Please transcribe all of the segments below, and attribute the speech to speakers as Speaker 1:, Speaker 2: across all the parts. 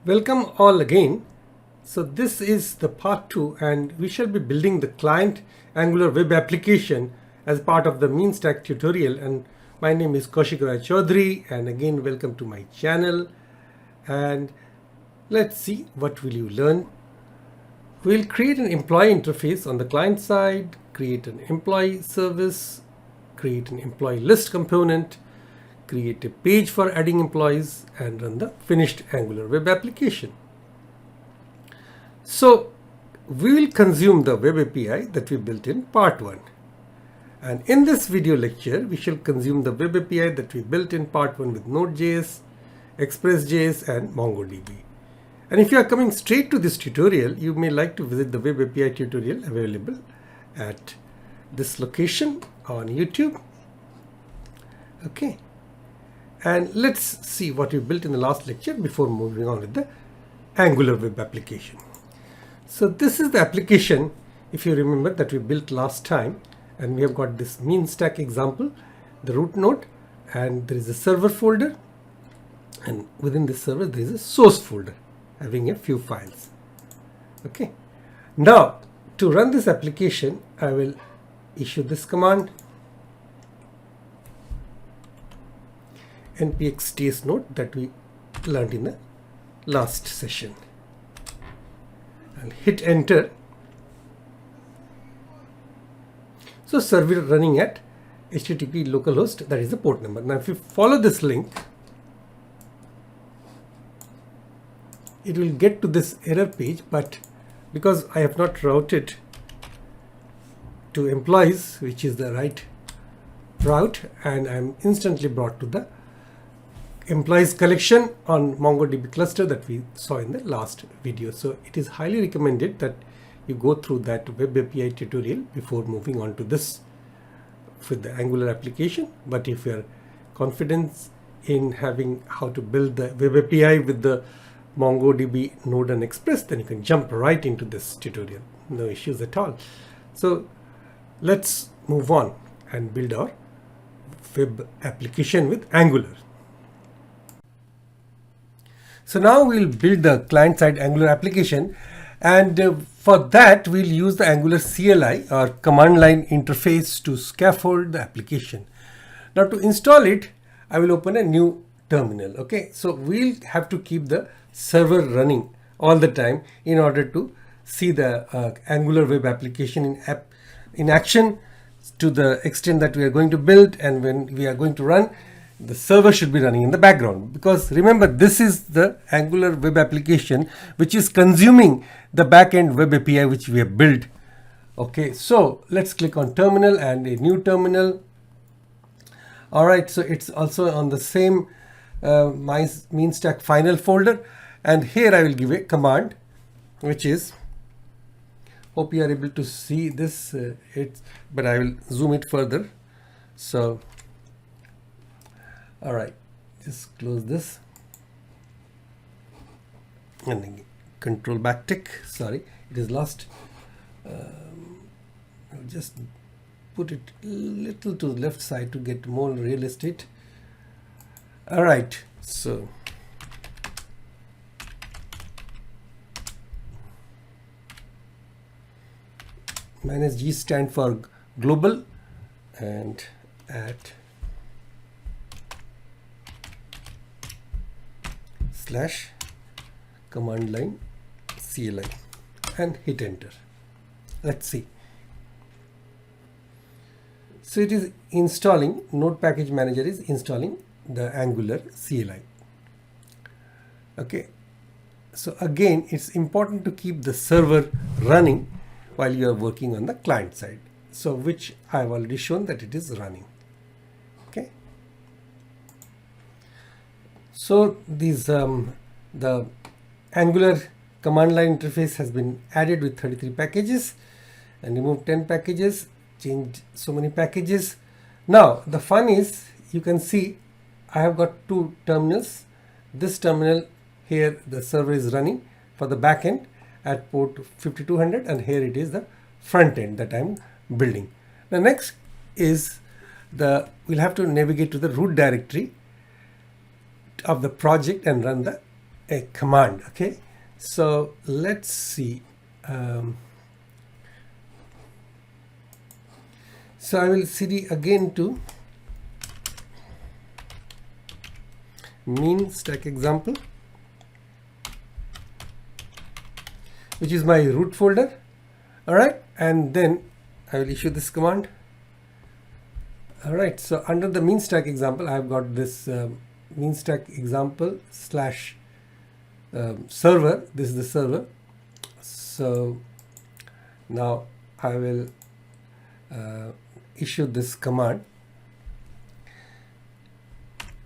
Speaker 1: Welcome all again. So this is the part 2 and we shall be building the client Angular web application as part of the mean stack tutorial, and my name is Kaushik Chowdhury, and again welcome to my channel. And let's see what will you learn. We'll create an employee interface on the client side, create an employee service, create an employee list component, create a page for adding employees, and run the finished Angular web application. So we will consume the web API that we built in part 1. And in this video lecture, we shall consume the web API that we built in part 1 with Node.js, Express.js, and MongoDB. And if you are coming straight to this tutorial, you may like to visit the web API tutorial available at this location on YouTube. Okay. And let's see what we built in the last lecture before moving on with the Angular web application. So this is the application, if you remember, that we built last time, and we have got this mean stack example, the root node, and there is a server folder, and within this server there is a source folder having a few files. Okay. Now to run this application, I will issue this command, npx ts node, that we learned in the last session. I'll hit enter. So server running at HTTP localhost, that is the port number. Now if you follow this link, it will get to this error page, but because I have not routed to employees, which is the right route, and I'm instantly brought to the employees collection on MongoDB cluster that we saw in the last video. So it is highly recommended that you go through that web API tutorial before moving on to this with the Angular application. But if you are confident in having how to build the web API with the MongoDB Node and Express, then you can jump right into this tutorial. No issues at all. So let's move on and build our web application with Angular. So now we'll build the client-side Angular application, and for that we'll use the Angular CLI, or command line interface, to scaffold the application. Now to install it, I will open a new terminal. Okay, so we'll have to keep the server running all the time in order to see the Angular web application in action to the extent that we are going to build, and when we are going to run, the server should be running in the background, because remember, this is the Angular web application which is consuming the backend web API which we have built. Okay, so let's click on terminal and a new terminal. All right, so it's also on the same my mean stack final folder, and here I will give a command which is, hope you are able to see this, but I will zoom it further. So all right, just close this and then control backtick. Sorry, it is lost. I'll just put it a little to the left side to get more real estate. All right, so -G stand for global, and at / command line CLI, and hit enter. Let's see. So it is installing, Node Package Manager is installing the Angular CLI. Okay, so again, it's important to keep the server running while you are working on the client side, so which I have already shown that it is running. Okay, so these the Angular command line interface has been added with 33 packages, and removed 10 packages, changed so many packages. Now the fun is, you can see I have got two terminals. This terminal here, the server is running for the backend at port 5200, and here it is the front end that I'm building. The next is we'll have to navigate to the root directory of the project and run the a command. Okay, so let's see. So I will cd again to mean stack example, which is my root folder. All right, and then I will issue this command. All right, so under the mean stack example, I've got this mean stack example slash server. This is the server. So now I will issue this command.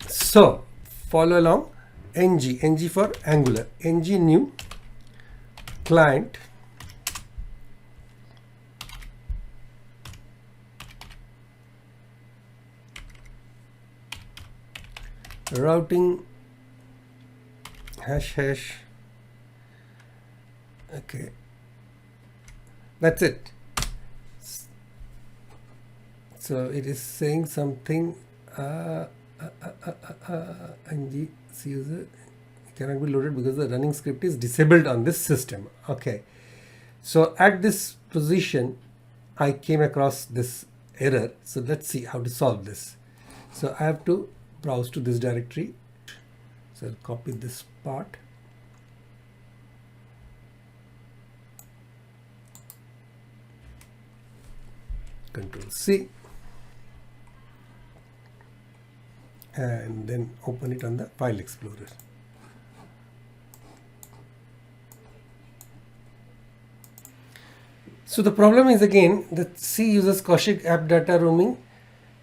Speaker 1: So follow along. ng for Angular, ng new client routing hash. Okay, that's it. So it is saying something ng user cannot be loaded because the running script is disabled on this system. Okay, so at this position I came across this error. So let's see how to solve this. So I have to browse to this directory. So I'll copy this part. Control C. And then open it on the file explorer. So the problem is again that C uses Kaushik app data roaming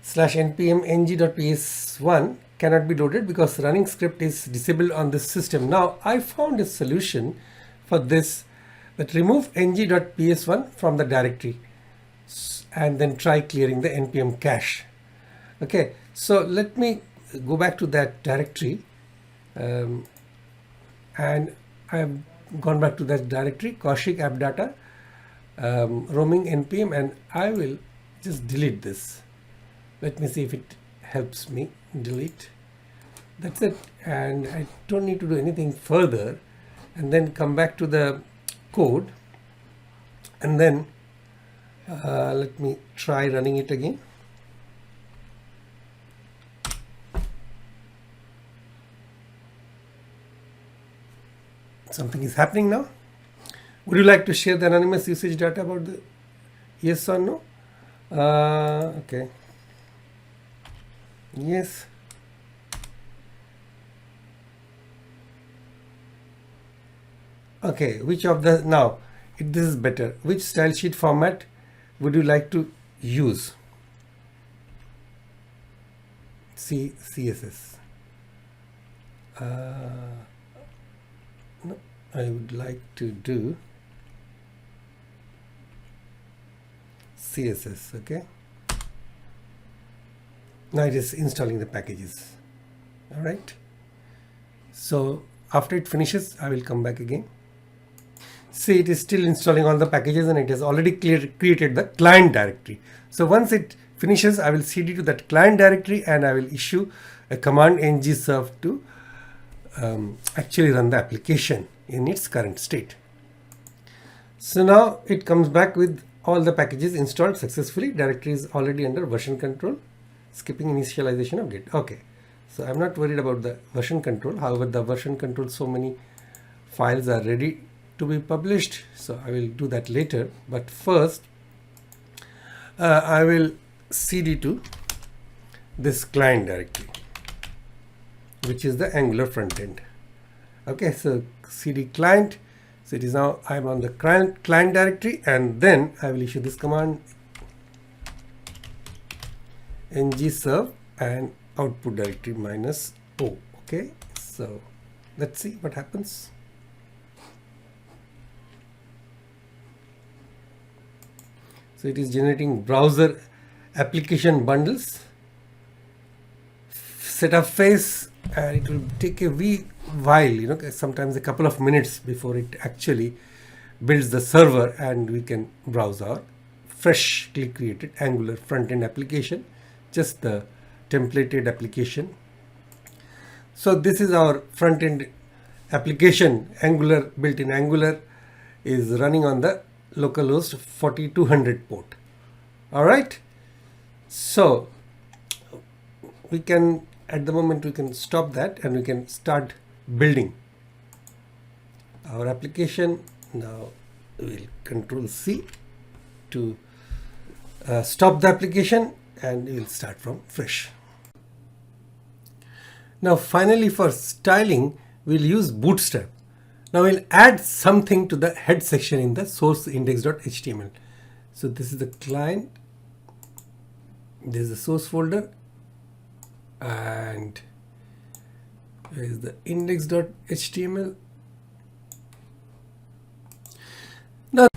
Speaker 1: /npm ng.ps1 cannot be loaded because running script is disabled on this system. Now I found a solution for this, that remove ng.ps1 from the directory and then try clearing the npm cache. Okay, so let me go back to that directory, and I have gone back to that directory, Kaushik app data roaming npm, and I will just delete this. Let me see if it helps me. Delete. That's it, and I don't need to do anything further, and then come back to the code, and then let me try running it again. Something is happening now. Would you like to share the anonymous usage data about the yes or no? Okay. Yes. Okay, which of the, now this is better. Which style sheet format would you like to use? CSS. No, I would like to do CSS. Okay. Now it is installing the packages. All right. So after it finishes, I will come back again. See, it is still installing all the packages and it has already created the client directory. So once it finishes, I will cd to that client directory and I will issue a command ng-serve to actually run the application in its current state. So now it comes back with all the packages installed successfully. Directory is already under version control, skipping initialization of Git. Okay, so I'm not worried about the version control. However, the version control, so many files are ready to be published, so I will do that later. But first I will cd to this client directory, which is the Angular front end. Okay, so cd client. So it is now, I'm on the client directory, and then I will issue this command ng-serve and output directory -o. Okay, so let's see what happens. So it is generating browser application bundles, setup phase, and it will take a while, you know, sometimes a couple of minutes before it actually builds the server and we can browse our freshly created Angular front-end application, just the templated application. So this is our front-end application, Angular, built in Angular, is running on the localhost 4200 port. All right. So we can, at the moment, we can stop that and we can start building our application. Now we'll Control C to stop the application, and we'll start from fresh. Now finally, for styling, we'll use Bootstrap. Now we'll add something to the head section in the source index.html. So this is the client, this is the source folder, and where is the index.html? Now,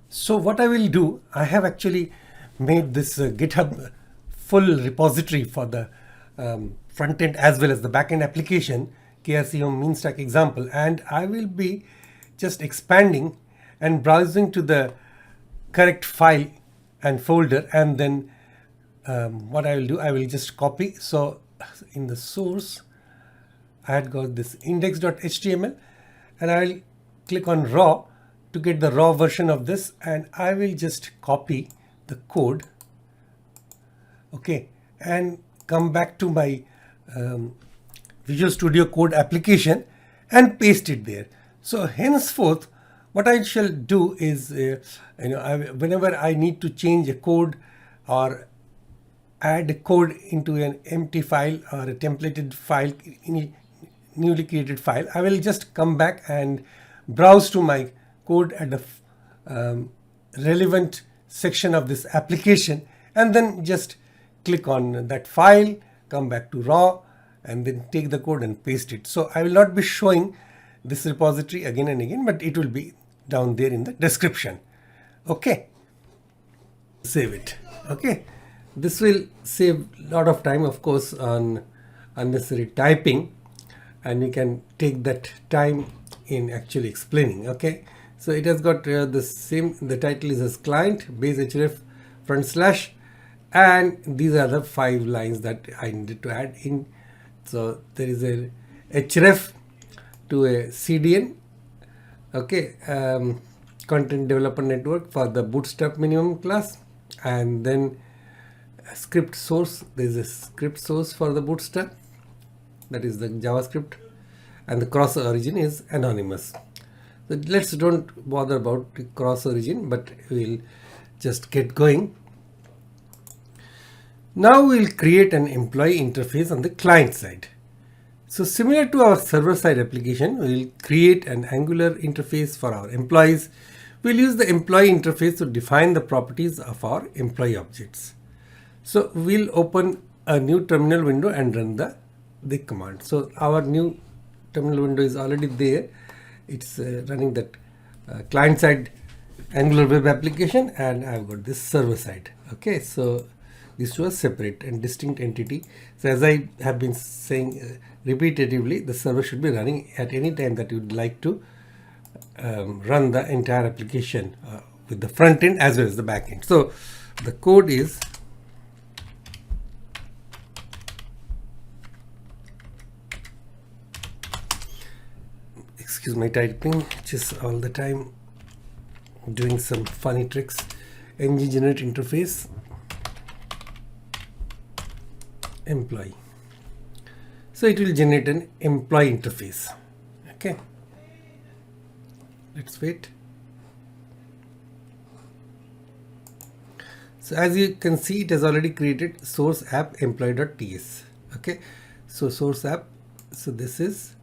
Speaker 1: so what I will do, I have actually made this GitHub full repository for the front end as well as the back end application, KRC Home mean stack example, and I will be just expanding and browsing to the correct file and folder, and then what I will do, I will just copy. So in the source, I had got this index.html, and I will click on raw to get the raw version of this, and I will just copy the code, okay, and come back to my Visual Studio Code application and paste it there. So henceforth, what I shall do is, whenever I need to change a code or add a code into an empty file or a templated file, newly created file, I will just come back and browse to my code at the relevant section of this application, and then just click on that file, come back to raw, and then take the code and paste it. So I will not be showing this repository again and again, but it will be down there in the description. Okay, save it. Okay, this will save a lot of time, of course, on unnecessary typing, and we can take that time in actually explaining. Okay, so it has got the same, the title is as client base href front slash, and these are the 5 lines that I needed to add in. So there is a href to a CDN, okay, content developer network for the Bootstrap minimum class, and then a script source. There is a script source for the Bootstrap, that is the JavaScript, and the cross origin is anonymous. So let's don't bother about the cross origin, but we'll just get going. Now we'll create an employee interface on the client side. So similar to our server side application, we'll create an Angular interface for our employees. We'll use the employee interface to define the properties of our employee objects. So we'll open a new terminal window and run the command. So our new terminal window is already there. It's running that client side Angular web application, and I've got this server side. Okay, so these two are separate and distinct entity. So as I have been saying repetitively, the server should be running at any time that you would like to run the entire application with the front end as well as the back end. So the code is excuse my typing, just all the time doing some funny tricks. ng generate interface employee. So it will generate an employee interface. Okay, let's wait. So as you can see, it has already created source app employee.ts. Okay, so source app, so this is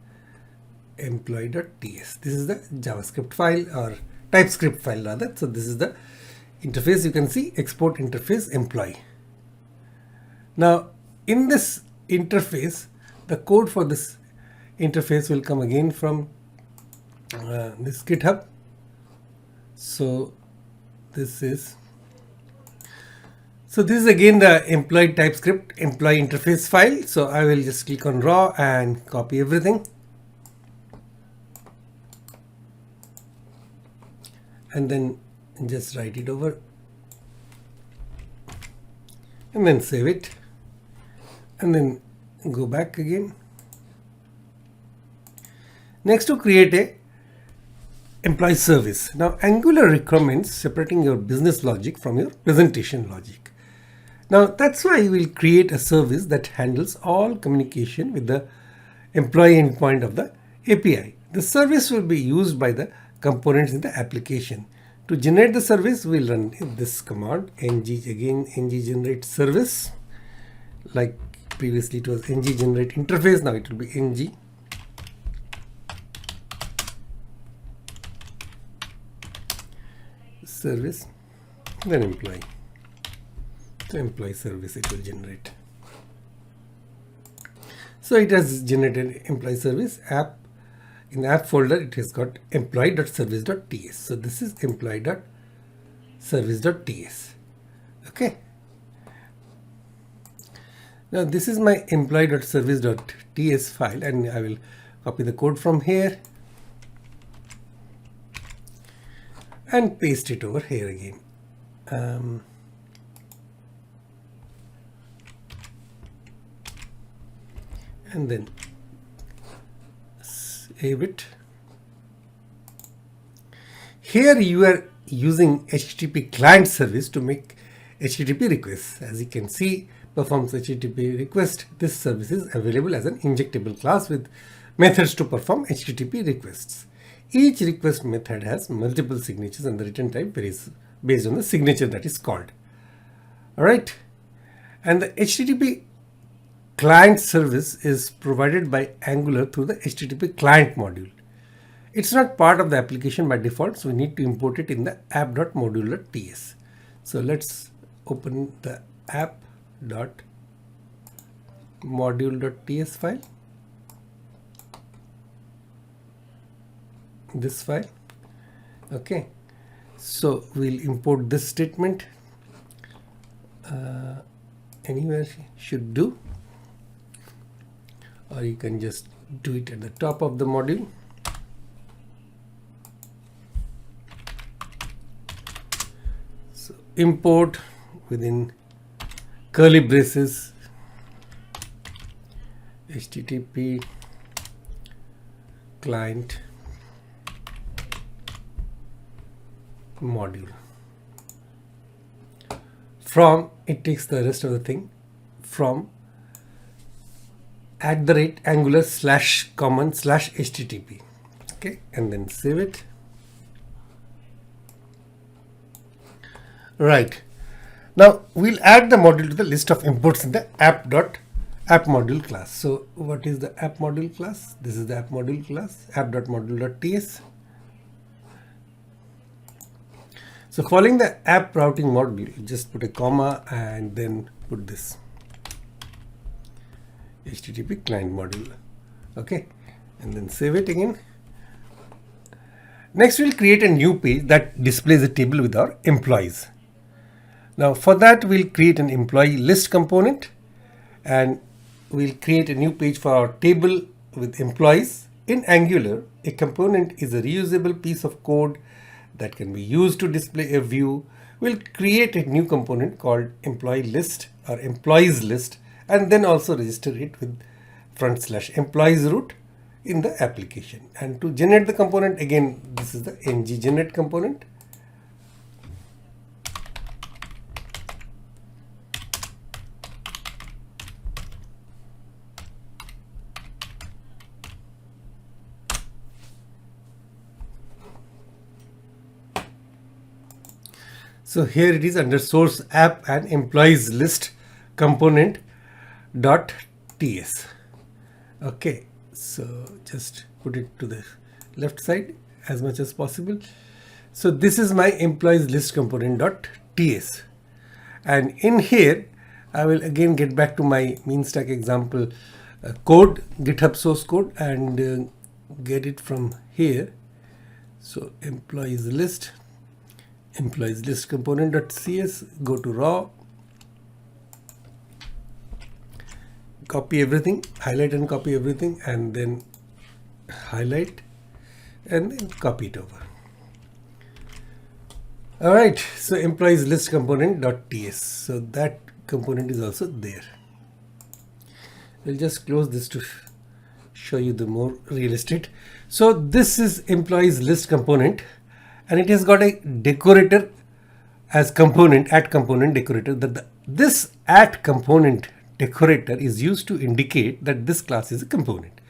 Speaker 1: employee.ts. This is the JavaScript file, or TypeScript file rather. So this is the interface. You can see export interface employee. Now in this interface, the code for this interface will come again from this GitHub. So this is again the employee TypeScript employee interface file. So I will just click on raw and copy everything, and then just write it over and then save it, and then go back again Next, to create a employee service. Now Angular recommends separating your business logic from your presentation logic. Now that's why we'll create a service that handles all communication with the employee endpoint of the API. The service will be used by the components in the application. To generate the service, we'll run this command ng generate service. Like previously it was ng generate interface, now it will be ng service, then employee. So employee service it will generate. So it has generated employee service app. In the app folder, it has got employee.service.ts. So this is employee.service.ts. Okay. Now this is my employee.service.ts file, and I will copy the code from here and paste it over here again. And then save it. Here you are using HTTP client service to make HTTP requests. As you can see, performs HTTP request. This service is available as an injectable class with methods to perform HTTP requests. Each request method has multiple signatures and the return type varies based on the signature that is called. Alright. And the HTTP client service is provided by Angular through the HTTP client module. It's not part of the application by default, so we need to import it in the app.module.ts. So let's open the app.module.ts file. This file. Okay, so we'll import this statement. Anywhere should do, or you can just do it at the top of the module. So import within curly braces HTTP client module. From, it takes the rest of the thing from @angular/common/http. Okay, and then save it. Right. Now we'll add the module to the list of imports in the app.module class. So what is the app module class? This is the app module class, app.module.ts. So following the app routing module, you just put a comma and then put this HTTP client module. Okay, and then save it again. Next, we'll create a new page that displays a table with our employees. Now for that, we'll create an employee list component, and we'll create a new page for our table with employees. In Angular, a component is a reusable piece of code that can be used to display a view. We'll create a new component called employee list or employees list, and then also register it with /employees root in the application. And to generate the component, again, this is the ng generate component. So here it is under source app and employees list component .ts. Okay, so just put it to the left side as much as possible. So this is my employees list component .ts, and in here I will again get back to my mean stack example code, GitHub source code, and get it from here. So employees list component.cs, go to raw, copy everything, highlight and copy everything, and then highlight and then copy it over. All right, so employees list component.ts, so that component is also there. We'll just close this to show you the more real estate. So this is employees list component, and it has got a decorator as component, at component decorator. This at component decorator is used to indicate that this class is a component.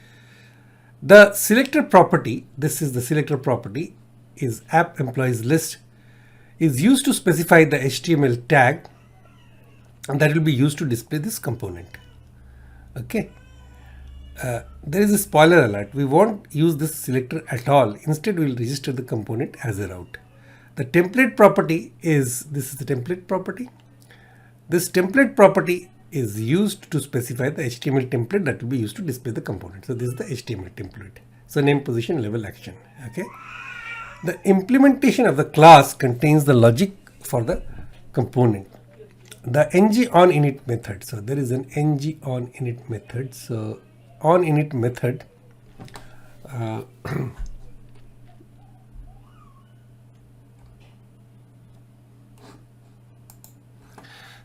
Speaker 1: The selector property, this is the selector property, is app employees list, is used to specify the HTML tag, and that will be used to display this component. Okay. There is a spoiler alert. We won't use this selector at all. Instead, we will register the component as a route. The template property is, this is the template property. This template property is used to specify the HTML template that will be used to display the component. So this is the HTML template. So name, position, level, action. Okay. The implementation of the class contains the logic for the component. The ng-on-init method. So there is an ng-on-init method. So on-init method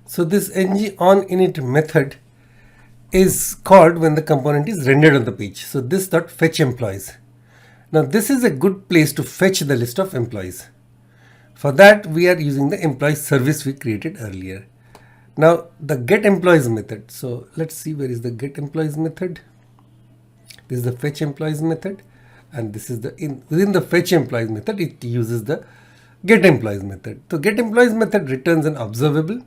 Speaker 1: so this ng-on-init method is called when the component is rendered on the page. So this dot fetch employees. Now this is a good place to fetch the list of employees. For that we are using the employee service we created earlier. Now the get employees method. So let's see, where is the get employees method. This is the fetch employees method, and this is the within the fetch employees method it uses the get employees method. So get employees method returns an observable.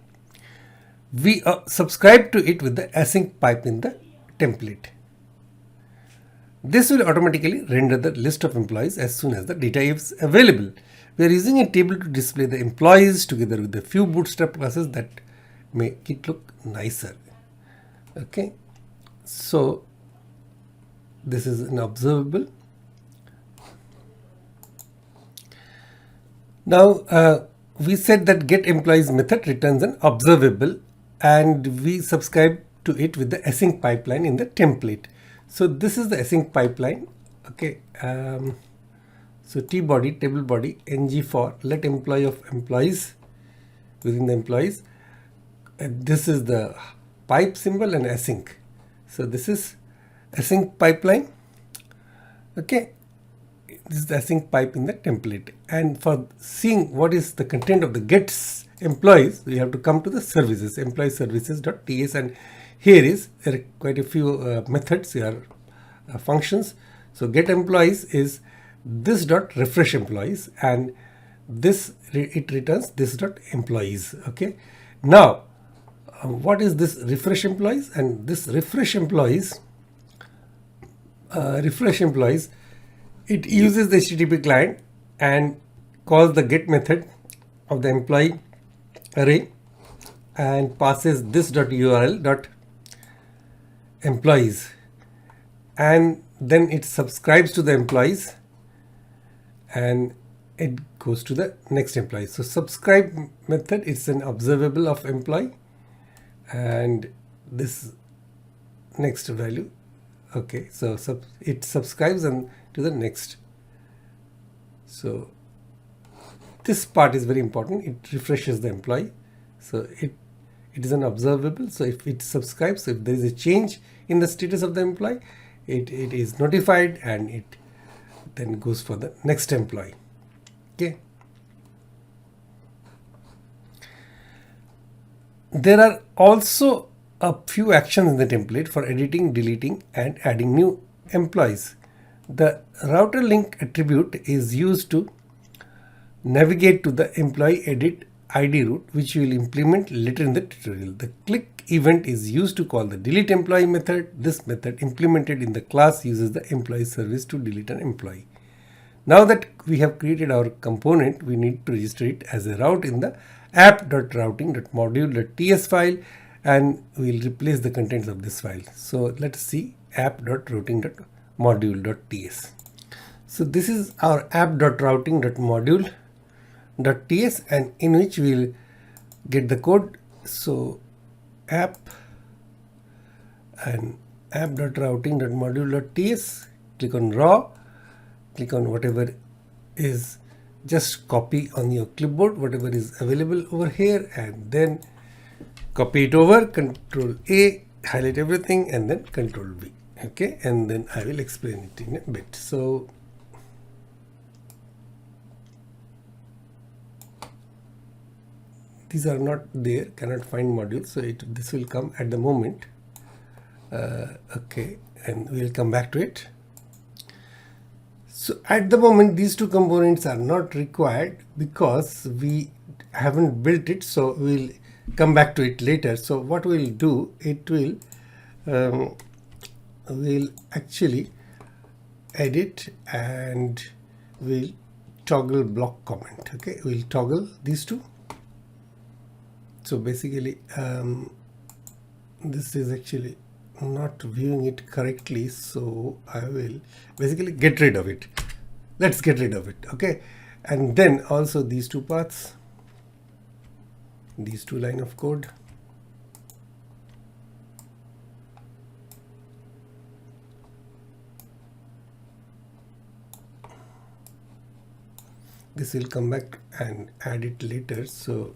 Speaker 1: We subscribe to it with the async pipe in the template. This will automatically render the list of employees as soon as the data is available. We are using a table to display the employees together with a few bootstrap classes that make it look nicer. Okay, so this is an observable. Now we said that get employees method returns an observable, and we subscribe to it with the async pipeline in the template. So this is the async pipeline. Okay, so t body, table body, ng for let employee of employees within the employees, and this is the pipe symbol and async. So this is async pipeline. Okay, this is the async pipe in the template. And for seeing what is the content of the gets employees, we have to come to the services, employee services.ts, and here there are quite a few methods here, functions. So get employees is this dot refresh employees, and this it returns this dot employees. Okay, now what is this refresh employees? And this refresh employees it uses the HTTP client and calls the get method of the employee array and passes this dot URL dot employees, and then it subscribes to the employees and it goes to the next employee. So subscribe method, it's an observable of employee, and this next value. Okay, so it subscribes and to the next. So this part is very important. It refreshes the employee. So it is an observable. So if it subscribes, if there is a change in the status of the employee, it is notified and it then goes for the next employee. Okay. There are also a few actions in the template for editing, deleting, and adding new employees. The router link attribute is used to navigate to the employee edit ID route, which we will implement later in the tutorial. The click event is used to call the delete employee method. This method implemented in the class uses the employee service to delete an employee. Now that we have created our component, we need to register it as a route in the app.routing.module.ts file, and we will replace the contents of this file. So let's see app.routing.module.ts. So this is our app.routing.module.ts, and in which we will get the code. So app and app.routing.module.ts, click on raw, click on whatever is, just copy on your clipboard whatever is available over here, and then copy it over, Control A, highlight everything, and then Control V. Okay, and then I will explain it in a bit. So these are not there, cannot find modules, so this will come at the moment. Okay, and we'll come back to it. So at the moment these two components are not required because we haven't built it, so we'll come back to it later. So what we'll do, it will we'll actually edit and we'll toggle block comment. Okay, we'll toggle these two. So basically this is actually not viewing it correctly, so I will basically get rid of it. Let's get rid of it. Okay, and then also these two paths, these two line of code. This will come back and add it later, so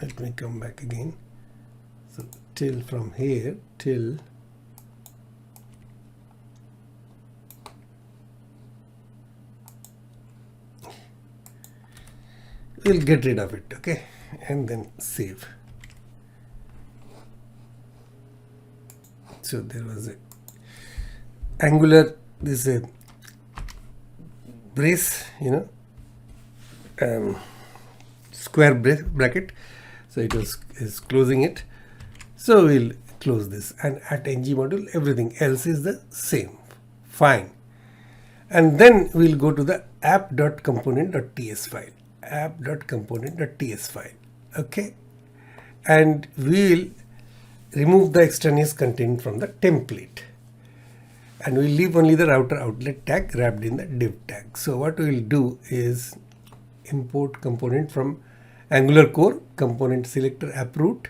Speaker 1: let me come back again. So till from here till we'll get rid of it. Okay, and then save. So there was a Angular, this is a brace, square bracket, so it is closing it. So we'll close this, and at ng module everything else is the same. Fine. And then we'll go to the app.component.ts file. App.component.ts file. Okay, and we'll remove the extraneous content from the template, and we'll leave only the router outlet tag wrapped in the div tag. So what we'll do is import component from Angular core, component selector approot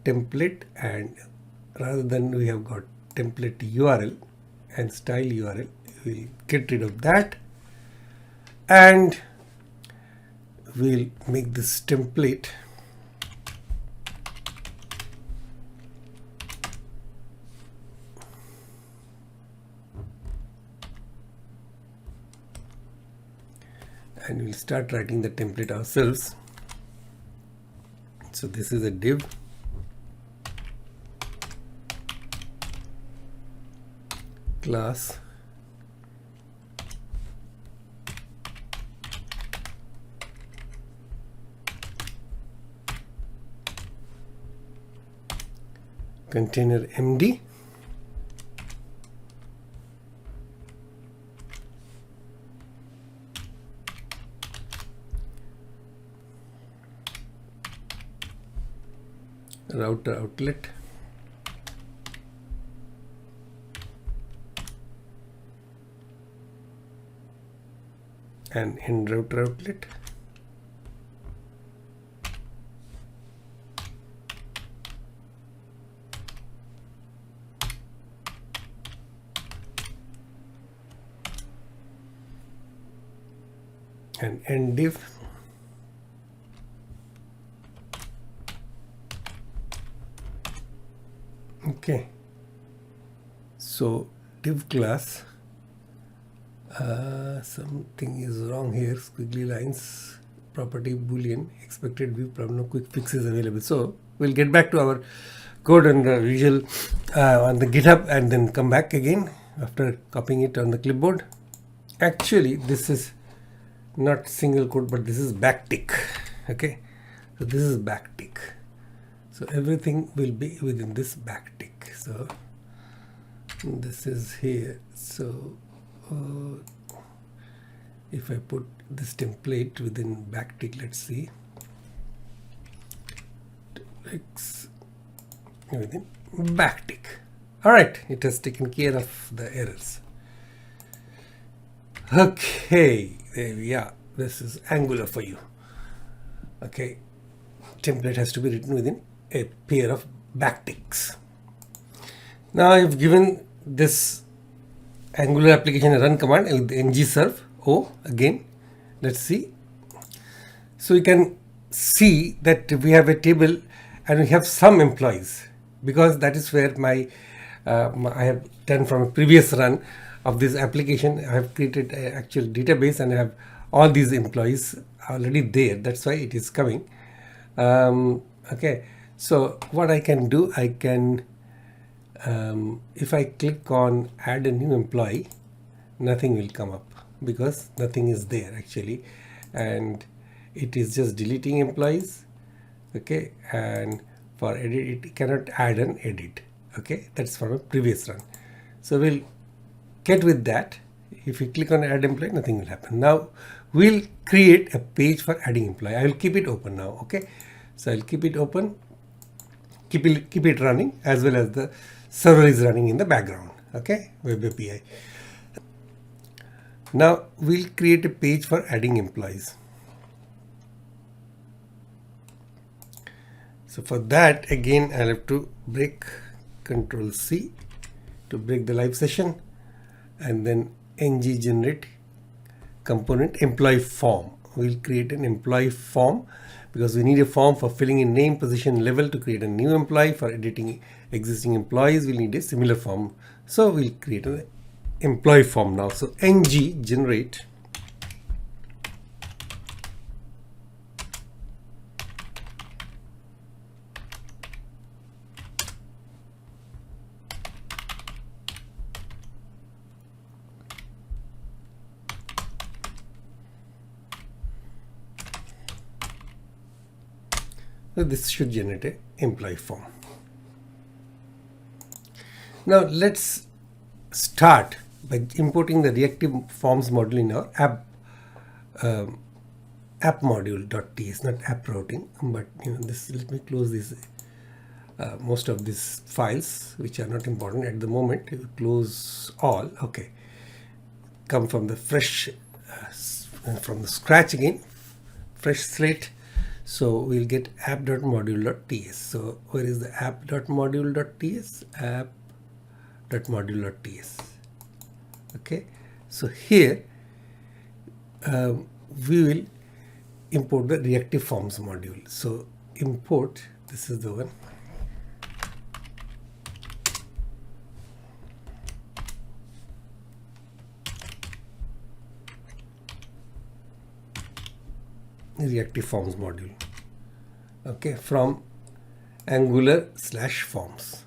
Speaker 1: template, and rather than we have got template URL and style URL, we'll get rid of that, and we'll make this template and we'll start writing the template ourselves. So this is a div, class, container MD, router outlet, and end router outlet, and end div, okay. So div class, something is wrong here, squiggly lines, property boolean, expected view problem, no quick fix is available. So we'll get back to our code on the visual on the GitHub, and then come back again after copying it on the clipboard. Actually this is not single quote, but this is backtick. Okay, so this is backtick, so everything will be within this backtick. So this is here. So if I put this template within backtick, let's see, X within backtick. All right, it has taken care of the errors. Okay, there we are. This is Angular for you. Okay, template has to be written within a pair of backticks. Now I've given this Angular application a run command with ngserve o again. Let's see. So you can see that we have a table and we have some employees, because that is where my I have done from a previous run of this application. I have created an actual database and I have all these employees already there. That's why it is coming. Okay, so what I can do, I can if I click on add a new employee, nothing will come up because nothing is there actually, and it is just deleting employees. Okay, and for edit it cannot add an edit. Okay, that's from a previous run. So we'll get with that. If you click on add employee, nothing will happen. Now we'll create a page for adding employee. I will keep it open now. Okay, so I'll keep it open, keep it running, as well as the server is running in the background. Okay, web API. Now we'll create a page for adding employees. So for that, again, I'll have to break Control C to break the live session, and then ng generate component employee form. We'll create an employee form because we need a form for filling in name, position, level to create a new employee. For editing existing employees, we'll need a similar form. So we'll create an employee form now. So ng generate so this should generate an employee form. Now let's start by importing the reactive forms module in our app module.ts, not app routing, but this. Let me close this. Most of these files which are not important at the moment, close all. Okay, come from the fresh, from the scratch again, fresh slate. So we'll get app.module.ts. So where is the app.module.ts? App.module.ts. Okay, so here we will import the reactive forms module. So import, this is the one. Reactive forms module. Okay, from Angular/forms.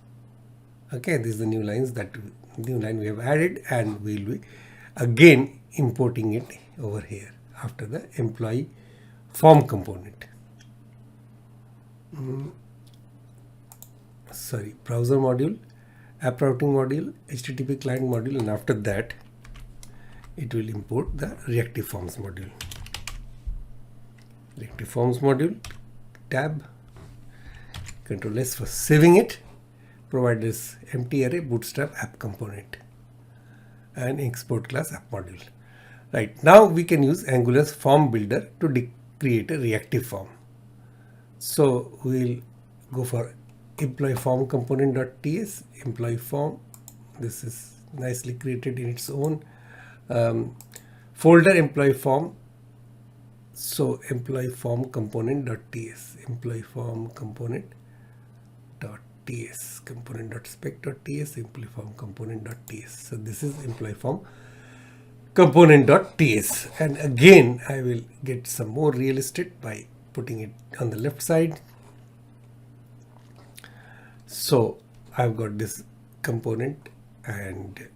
Speaker 1: Okay, this is the new line we have added, and we'll be again importing it over here after the employee form component. Sorry, browser module, app routing module, HTTP client module, and after that it will import the reactive forms module. Reactive forms module, tab, Control S for saving it, provide this empty array bootstrap app component, and export class app module. Right, now we can use Angular's form builder to create a reactive form. So we'll go for employee form component.ts, employee form. This is nicely created in its own folder, employee form. So employee form component.ts, employee form component.ts, component.spec.ts, employee form component.ts. So this is employee form component.ts, and again I will get some more real estate by putting it on the left side. So I've got this component, and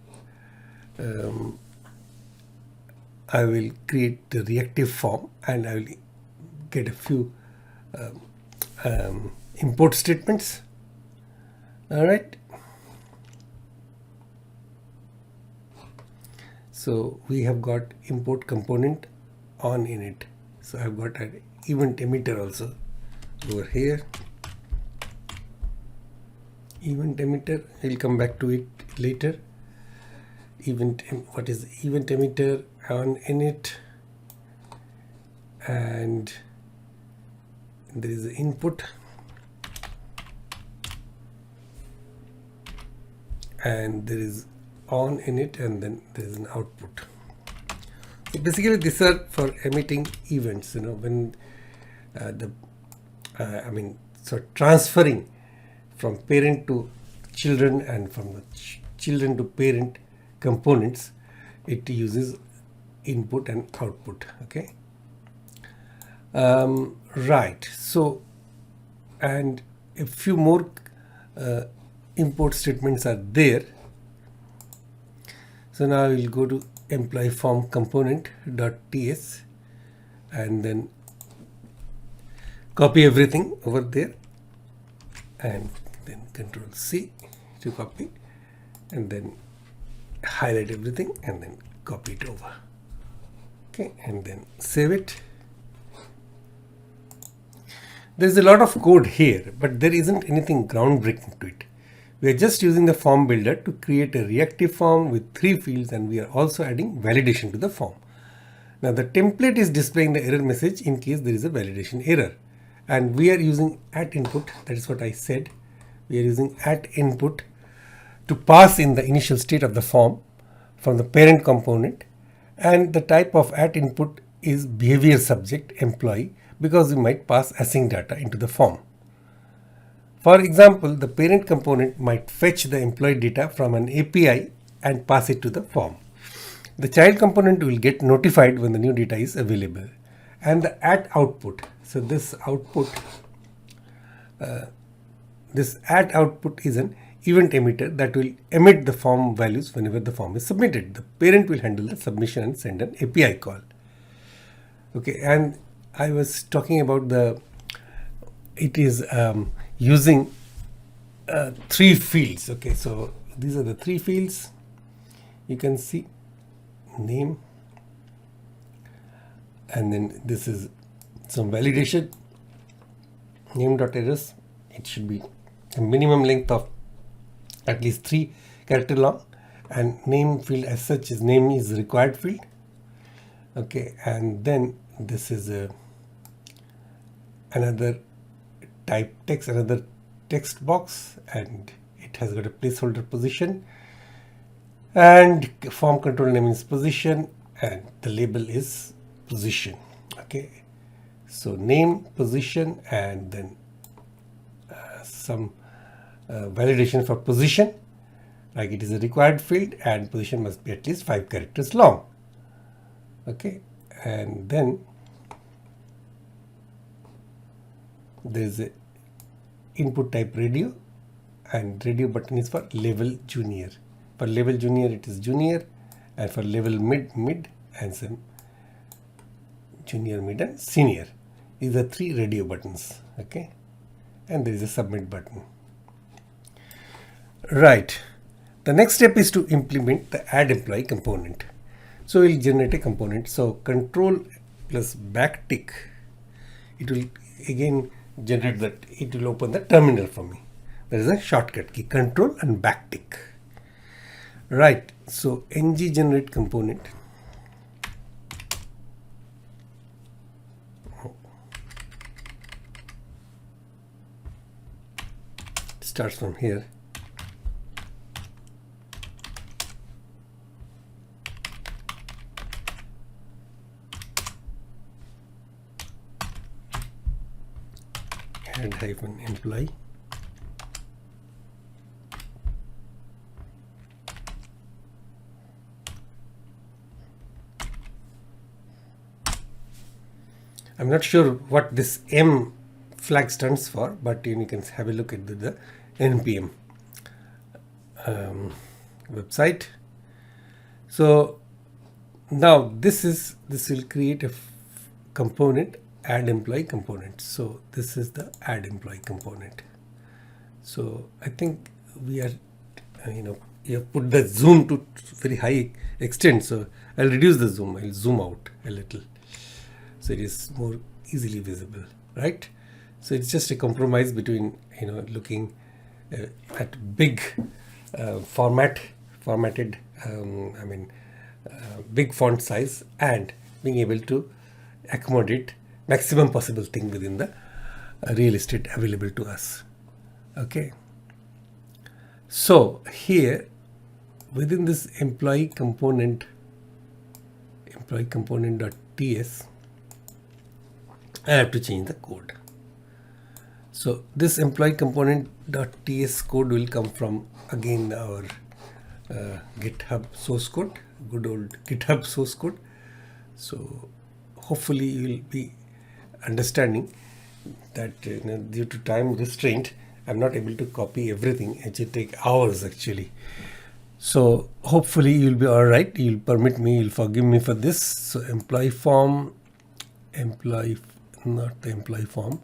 Speaker 1: I will create the reactive form, and I will get a few import statements. All right. So we have got import component on init. So I've got an event emitter also over here. Event emitter, we'll come back to it later. What is event emitter on init, and there is an input, and there is on init, and then there is an output. So basically these are for emitting events, when so transferring from parent to children, and from the children to parent components, it uses input and output. Okay. Right. So, and a few more import statements are there. So now I will go to employee form component.ts and then copy everything over there, and then Control C to copy, and then highlight everything and then copy it over. Okay, and then save it. There is a lot of code here, but there isn't anything groundbreaking to it. We are just using the form builder to create a reactive form with 3 fields, and we are also adding validation to the form. Now the template is displaying the error message in case there is a validation error, and we are using @input. That is what I said. We are using @input to pass in the initial state of the form from the parent component, and the type of @input is behavior subject employee, because we might pass async data into the form. For example, the parent component might fetch the employee data from an API and pass it to the form. The child component will get notified when the new data is available. And the @output. So this output, @output is an event emitter that will emit the form values whenever the form is submitted. The parent will handle the submission and send an API call. Okay, and I was talking about it is using 3 fields. Okay, so these are the 3 fields. You can see name, and then this is some validation, name.errors. It should be a minimum length of at least 3 character long, and name field as such is name is required field. Okay, and then this is another type text, another text box, and it has got a placeholder position, and form control name is position, and the label is position. Okay, so name, position, and then some validation for position, like it is a required field and position must be at least 5 characters long. Okay, and then there is a input type radio, and radio button is for level junior. For level junior it is junior, and for level mid, and some junior, mid, and senior. These are 3 radio buttons. Okay, and there is a submit button. Right, the next step is to implement the add employee component. So we'll generate a component. So control plus backtick, it will again generate that, it will open the terminal for me. There is a shortcut key, control and backtick. Right, so ng generate component. It starts from here. Add -employee. I'm not sure what this M flag stands for, but you can have a look at the NPM website. So now this will create a component, add employee component. So this is the add employee component. So I think we are, you have put the zoom to very high extent. So I'll reduce the zoom. I'll zoom out a little, so it is more easily visible, right? So it's just a compromise between, looking at big formatted, big font size, and being able to accommodate maximum possible thing within the real estate available to us. Okay, so here within this employee component, employee component.ts, I have to change the code. So this employee component.ts code will come from again our GitHub source code, good old GitHub source code. So hopefully you will be understanding that due to time restraint, I'm not able to copy everything. It will take hours actually. So hopefully you'll be all right. You'll permit me, you'll forgive me for this. So employee form, not the employee form,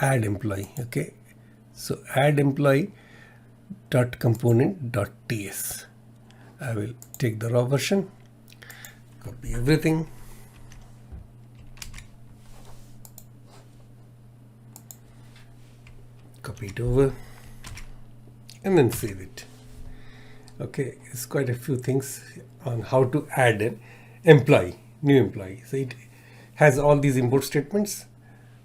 Speaker 1: add employee. Okay. So add employee dot component dot ts. I will take the raw version, copy everything, copy it over, and then save it. Okay, it's quite a few things on how to add an employee, new employee. So it has all these import statements: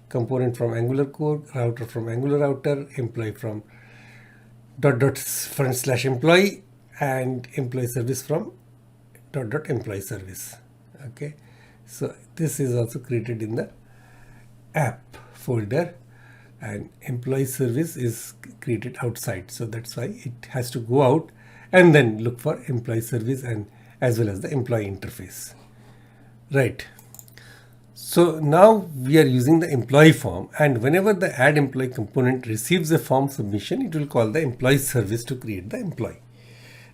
Speaker 1: component from Angular core, router from Angular router, employee from .. employee, and employee service from .. service. Okay, so this is also created in the app folder, and employee service is created outside, so that's why it has to go out and then look for employee service and as well as the employee interface. Right. So now we are using the employee form, and whenever the add employee component receives a form submission, it will call the employee service to create the employee.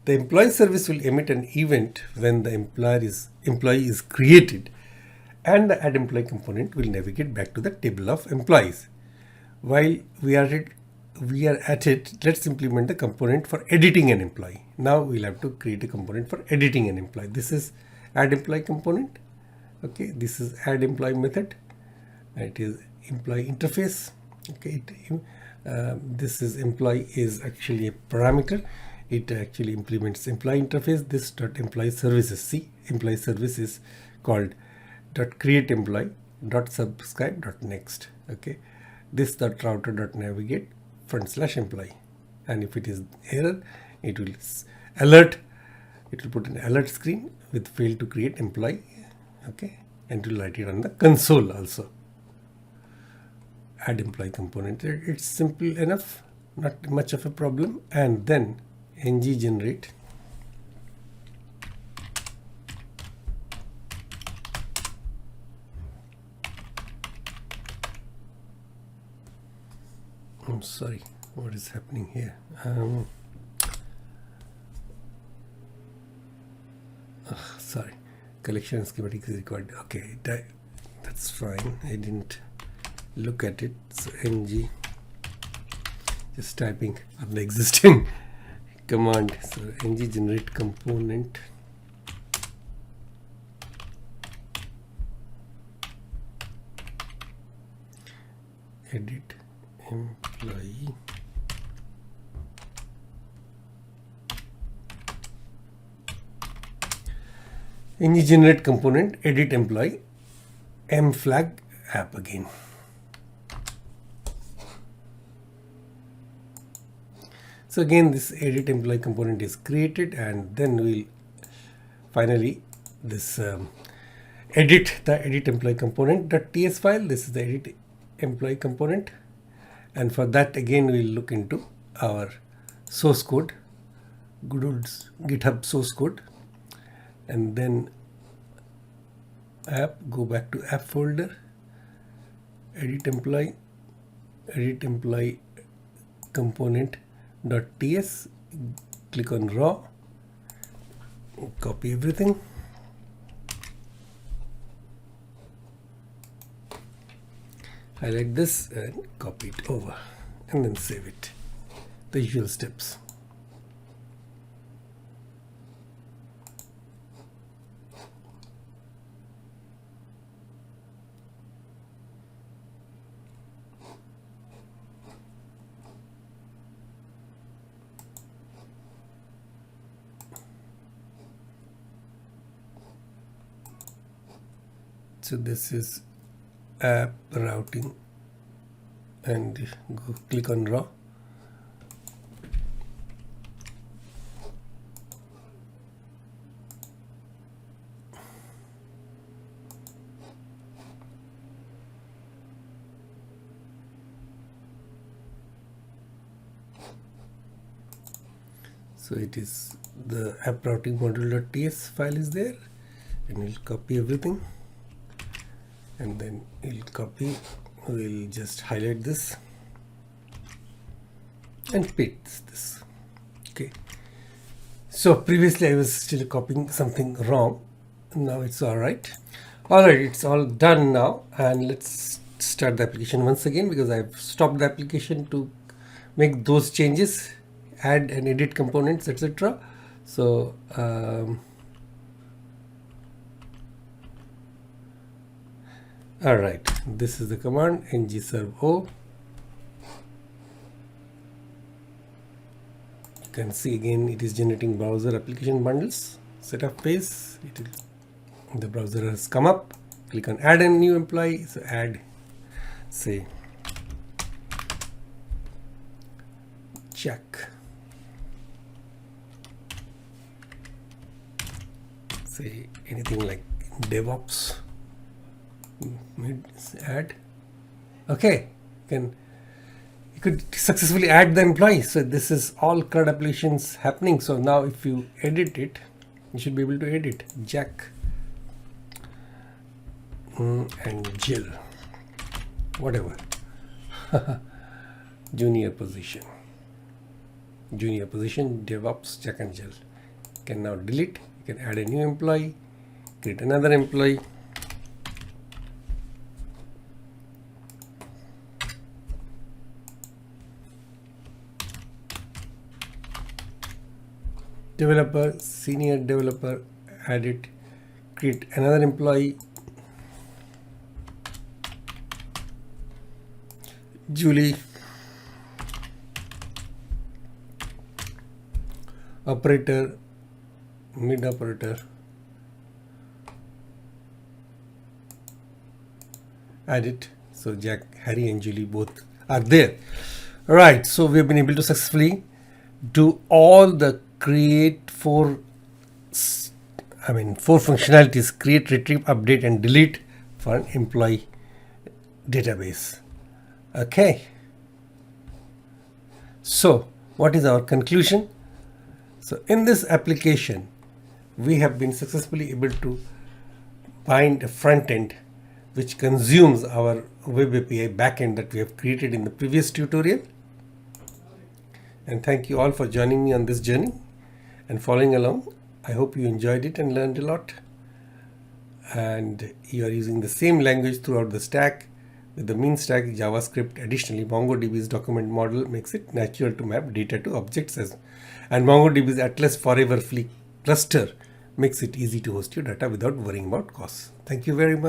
Speaker 1: The employee service will emit an event when the employee is created, and the add employee component will navigate back to the table of employees. While we are at it, let's implement the component for editing an employee. Now we'll have to create a component for editing an employee. This is add employee component. Okay, this is add employee method. It is employee interface. Okay, this is employee is actually a parameter. It actually implements employee interface. This .employee services. See, employee service is called .create employee .subscribe .next. Okay, this .router .navigate /employee, and if it is error, it will alert. It will put an alert screen with failed to create employee. Okay, and to write it on the console also. Add employee component. It's simple enough, not much of a problem. And then ng generate I'm sorry, what is happening here? Sorry, collection schematic is required. Okay, that's fine. I didn't look at it. So ng, just typing of the existing command. So ng generate component edit employee ng generate component edit employee m flag app again. So again, this edit employee component is created, and then we'll finally this edit the edit employee component.ts file. This is the edit employee component, and for that again we'll look into our source code, good old GitHub source code, and then app, go back to app folder, edit employee component.ts, click on raw, copy everything, highlight this and copy it over, and then save it. The usual steps. So this is app routing, and go click on raw. So it is the app routing module.ts file is there, and we'll copy everything, and then we'll just highlight this and paste this. Okay, so previously I was still copying something wrong. Now it's all right. It's all done now, and let's start the application once again, because I've stopped the application to make those changes, add and edit components, etc. So all right, this is the command ngservo. You can see again it is generating browser application bundles setup page. The browser has come up. Click on add a new employee. So add, say, Jack. Say anything like DevOps. Add. Okay, you could successfully add the employee. So this is all CRUD applications happening. So now if you edit it, you should be able to edit Jack and Jill, whatever. junior position, DevOps, Jack and Jill. You can now delete. You can add a new employee, create another employee. Developer, senior developer, add it, create another employee, Julie, operator, mid operator, add it. So Jack, Harry and Julie both are there. Right, so we've been able to successfully do all the four functionalities: create, retrieve, update and delete for an employee database. Okay, so what is our conclusion? So in this application we have been successfully able to bind a front end which consumes our web API backend that we have created in the previous tutorial. And thank you all for joining me on this journey and following along. I hope you enjoyed it and learned a lot. And you are using the same language throughout the stack. With the mean stack JavaScript, additionally MongoDB's document model makes it natural to map data to objects, and MongoDB's Atlas Forever Fleet cluster makes it easy to host your data without worrying about costs. Thank you very much.